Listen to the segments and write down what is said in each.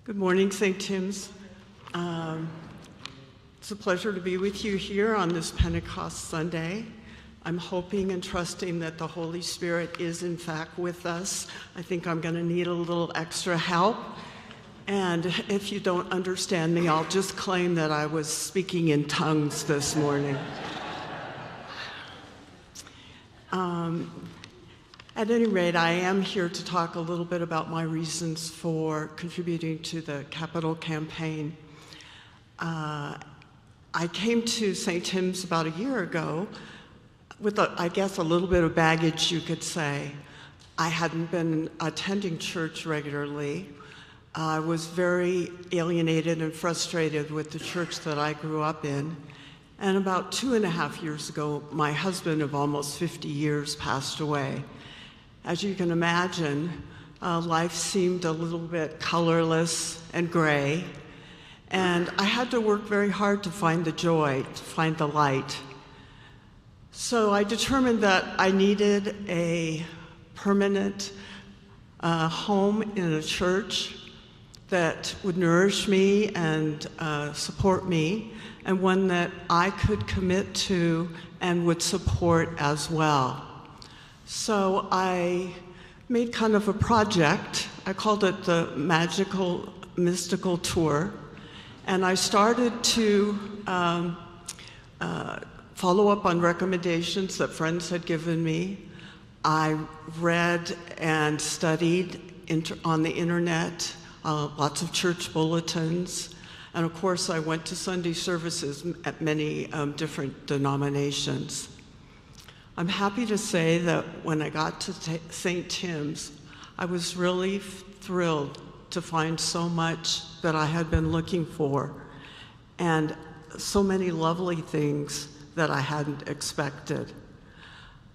Good morning, St. Tim's. It's a pleasure to be with you here on this Pentecost Sunday. I'm hoping and trusting that the Holy Spirit is in fact with us. I think I'm going to need a little extra help. And if you don't understand me, I'll just claim that I was speaking in tongues this morning. At any rate, I am here to talk a little bit about my reasons for contributing to the capital campaign. I came to St. Tim's about a year ago with, I guess, a little bit of baggage, you could say. I hadn't been attending church regularly. I was very alienated and frustrated with the church that I grew up in. And about 2.5 years ago, my husband of almost 50 years passed away. As you can imagine, life seemed a little bit colorless and gray, and I had to work very hard to find the joy, to find the light. So I determined that I needed a permanent home in a church that would nourish me and support me, and one that I could commit to and would support as well. So I made kind of a project. I called it the Magical Mystical Tour. And I started to follow up on recommendations that friends had given me. I read and studied on the internet, lots of church bulletins. And of course, I went to Sunday services at many different denominations. I'm happy to say that when I got to St. Tim's, I was really thrilled to find so much that I had been looking for and so many lovely things that I hadn't expected.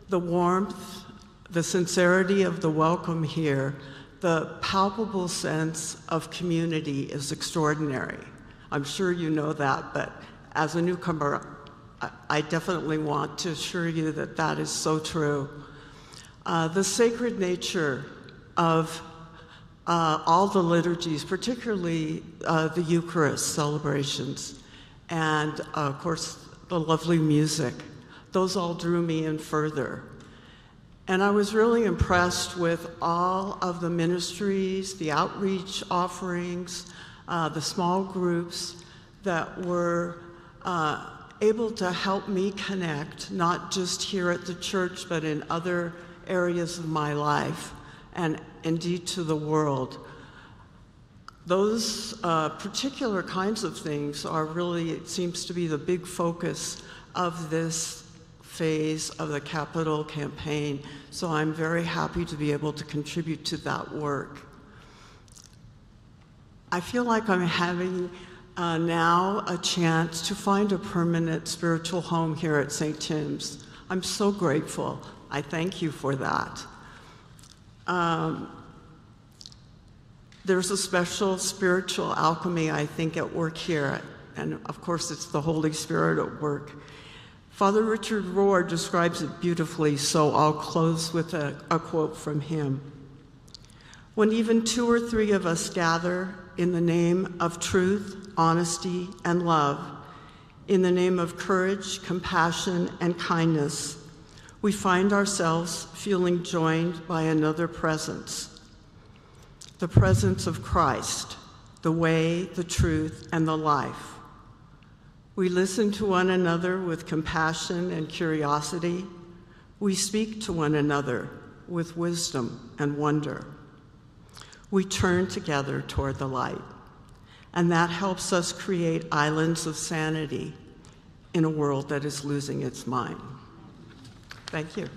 The warmth, the sincerity of the welcome here, the palpable sense of community is extraordinary. I'm sure you know that, but as a newcomer, I definitely want to assure you that that is so true. The sacred nature of all the liturgies, particularly the Eucharist celebrations, and of course the lovely music, those all drew me in further. And I was really impressed with all of the ministries, the outreach offerings, the small groups that were able to help me connect, not just here at the church, but in other areas of my life, and indeed to the world. Those particular kinds of things are really, it seems to be the big focus of this phase of the capital campaign. So I'm very happy to be able to contribute to that work. I feel like I'm having now a chance to find a permanent spiritual home here at St. Tim's. I'm so grateful. I thank you for that. There's a special spiritual alchemy, I think, at work here, and of course it's the Holy Spirit at work. Father Richard Rohr describes it beautifully, so I'll close with a quote from him. When even 2 or 3 of us gather in the name of truth, honesty, and love, in the name of courage, compassion, and kindness, we find ourselves feeling joined by another presence, the presence of Christ, the way, the truth, and the life. We listen to one another with compassion and curiosity. We speak to one another with wisdom and wonder. We turn together toward the light. And that helps us create islands of sanity in a world that is losing its mind. Thank you.